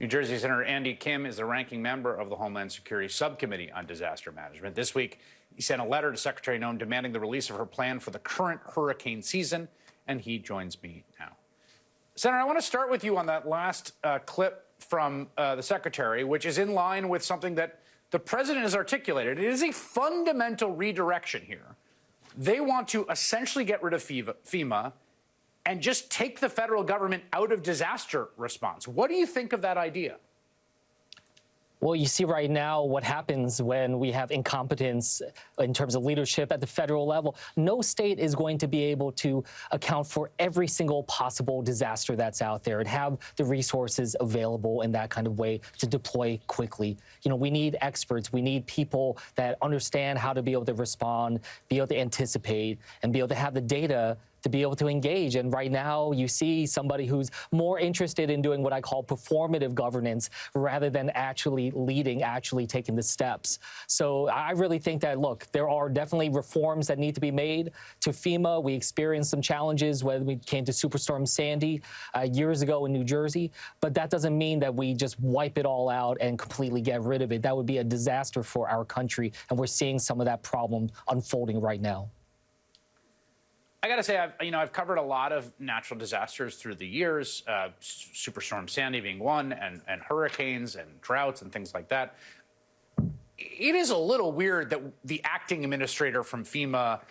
New Jersey Senator Andy Kim is the ranking member of the Homeland Security Subcommittee on Disaster Management. This week, he sent a letter to Secretary Noem demanding the release of her plan for the current hurricane season, and he joins me now. Senator, I want to start with you on that last clip from the Secretary, which is in line with something that the President has articulated. It is a fundamental redirection here. They want to essentially get rid of FEMA and just take the federal government out of disaster response. What do you think of that idea? Well, you see right now what happens when we have incompetence in terms of leadership at the federal level. No state is going to be able to account for every single possible disaster that's out there and have the resources available in that kind of way to deploy quickly. You know, we need experts. We need people that understand how to be able to respond, be able to anticipate, and be able to have the data to be able to engage. And right now, you see somebody who's more interested in doing what I call performative governance rather than actually leading, actually taking the steps. So I really think that, look, there are definitely reforms that need to be made to FEMA. We experienced some challenges when we came to Superstorm Sandy years ago in New Jersey, but that doesn't mean that we just wipe it all out and completely get rid of it. That would be a disaster for our country, and we're seeing some of that problem unfolding right now. I got to say, I've covered a lot of natural disasters through the years, Superstorm Sandy being one, and hurricanes and droughts and things like that. It is a little weird that the acting administrator from FEMA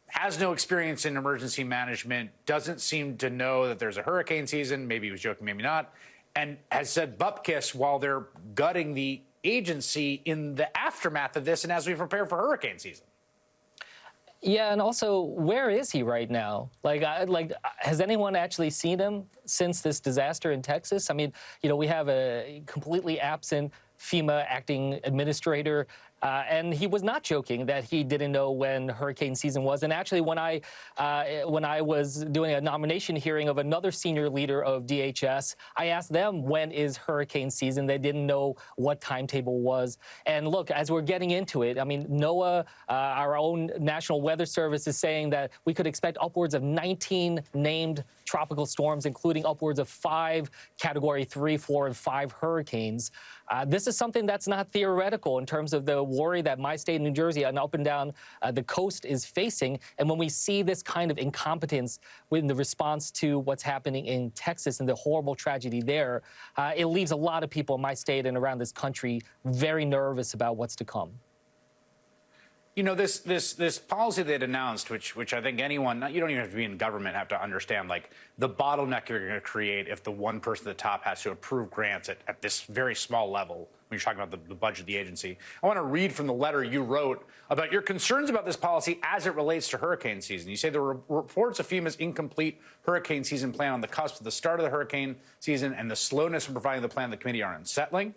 has no experience in emergency management, doesn't seem to know that there's a hurricane season, maybe he was joking, maybe not, and has said bupkis while they're gutting the agency in the aftermath of this and as we prepare for hurricane season. Yeah, and also, where is he right now? Like, has anyone actually seen him since this disaster in Texas? I mean, you know, we have a completely absent FEMA acting administrator, and he was not joking that he didn't know when hurricane season was. And actually, when I was doing a nomination hearing of another senior leader of DHS, I asked them, when is hurricane season? They didn't know what timetable was. And look, as we're getting into it, I mean, NOAA, our own National Weather Service, is saying that we could expect upwards of 19 named tropical storms, including upwards of 5 Category 3, 4, and 5 hurricanes. This is something that's not theoretical in terms of the worry that my state, New Jersey, and up and down the coast is facing. And when we see this kind of incompetence in the response to what's happening in Texas and the horrible tragedy there, it leaves a lot of people in my state and around this country very nervous about what's to come. You know, this policy they'd announced, which I think anyone, you don't even have to be in government, have to understand, like, the bottleneck you're going to create if the one person at the top has to approve grants at this very small level when you're talking about the budget of the agency. I want to read from the letter you wrote about your concerns about this policy as it relates to hurricane season. You say the reports of FEMA's incomplete hurricane season plan on the cusp of the start of the hurricane season and the slowness in providing the plan to the committee are unsettling.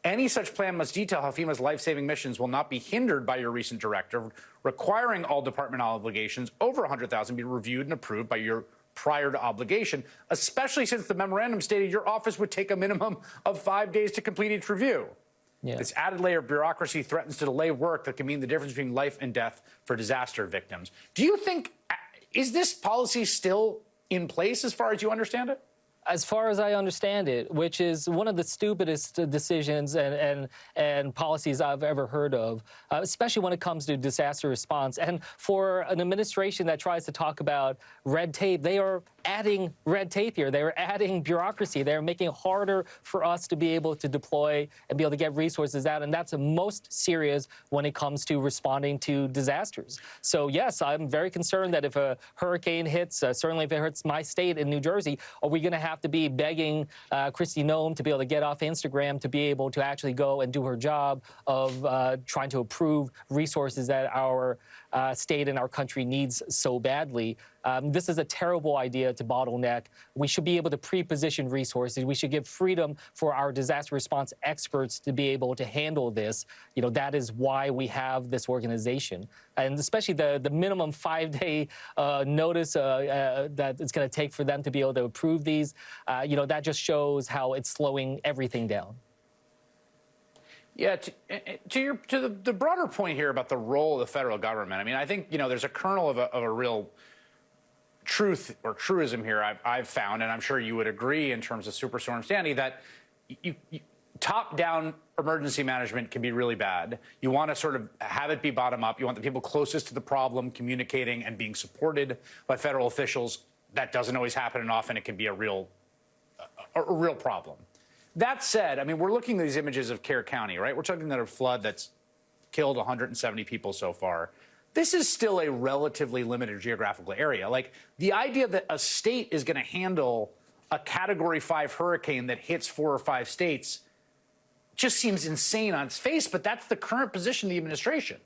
Any such plan must detail how FEMA's life-saving missions will not be hindered by your recent directive, requiring all department obligations over $100,000 be reviewed and approved by your prior to obligation, especially since the memorandum stated your office would take a minimum of 5 days to complete each review. Yeah. This added layer of bureaucracy threatens to delay work that can mean the difference between life and death for disaster victims. Do you think, is this policy still in place as far as you understand it? As far as I understand it, which is one of the stupidest decisions and policies I've ever heard of, especially when it comes to disaster response. And for an administration that tries to talk about red tape, they are adding red tape here. They are adding bureaucracy. They're making it harder for us to be able to deploy and be able to get resources out. And that's the most serious when it comes to responding to disasters. So, yes, I'm very concerned that if a hurricane hits, certainly if it hits my state in New Jersey, are we going to have to be begging Kristi Noem to be able to get off Instagram to be able to actually go and do her job of trying to approve resources that our state and our country needs so badly. This is a terrible idea to bottleneck. We should be able to pre-position resources. We should give freedom for our disaster response experts to be able to handle this. You know, that is why we have this organization. And especially the minimum 5-day notice that it's going to take for them to be able to approve these, you know, that just shows how it's slowing everything down. Yeah, to the broader point here about the role of the federal government, I mean, I think, you know, there's a kernel of a real truth or truism here I've found, and I'm sure you would agree in terms of Superstorm Sandy, that top-down emergency management can be really bad. You want to sort of have it be bottom-up. You want the people closest to the problem communicating and being supported by federal officials. That doesn't always happen, and often it can be a real problem. That said, I mean, we're looking at these images of Kerr County, right? We're talking about a flood that's killed 170 people so far. This is still a relatively limited geographical area. Like, the idea that a state is going to handle a Category 5 hurricane that hits 4 or 5 states just seems insane on its face, but that's the current position of the administration.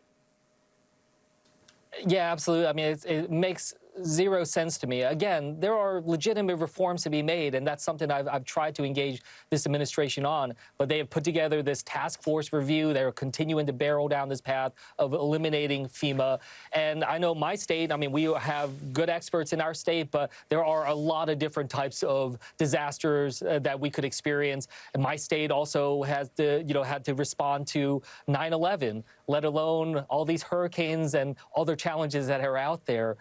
Yeah, absolutely. I mean, it makes zero sense to me. Again, there are legitimate reforms to be made, and that's something I've tried to engage this administration on. But they have put together this task force review. They're continuing to barrel down this path of eliminating FEMA. And I know my state, I mean, we have good experts in our state, but there are a lot of different types of disasters that we could experience. And my state also has to, had to respond to 9/11, let alone all these hurricanes and other challenges that are out there.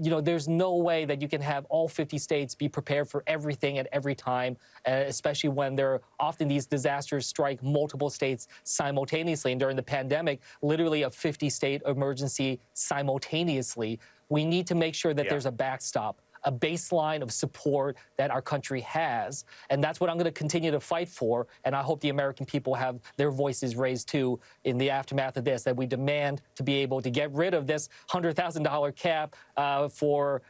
There's no way that you can have all 50 states be prepared for everything at every time, especially when often these disasters strike multiple states simultaneously. And during the pandemic, literally a 50-state emergency simultaneously. We need to make sure that there's a backstop, a baseline of support that our country has. And that's what I'm going to continue to fight for. And I hope the American people have their voices raised too in the aftermath of this, that we demand to be able to get rid of this $100,000 cap for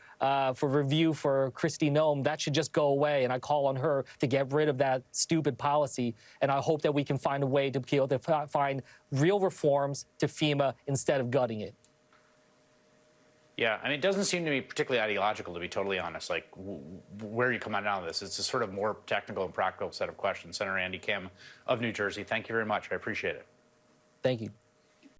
review for Kristi Noem. That should just go away. And I call on her to get rid of that stupid policy. And I hope that we can find a way to be able to find real reforms to FEMA instead of gutting it. Yeah, I mean, it doesn't seem to me particularly ideological, to be totally honest. Like, where are you coming out of this? It's a sort of more technical and practical set of questions. Senator Andy Kim of New Jersey, thank you very much. I appreciate it. Thank you.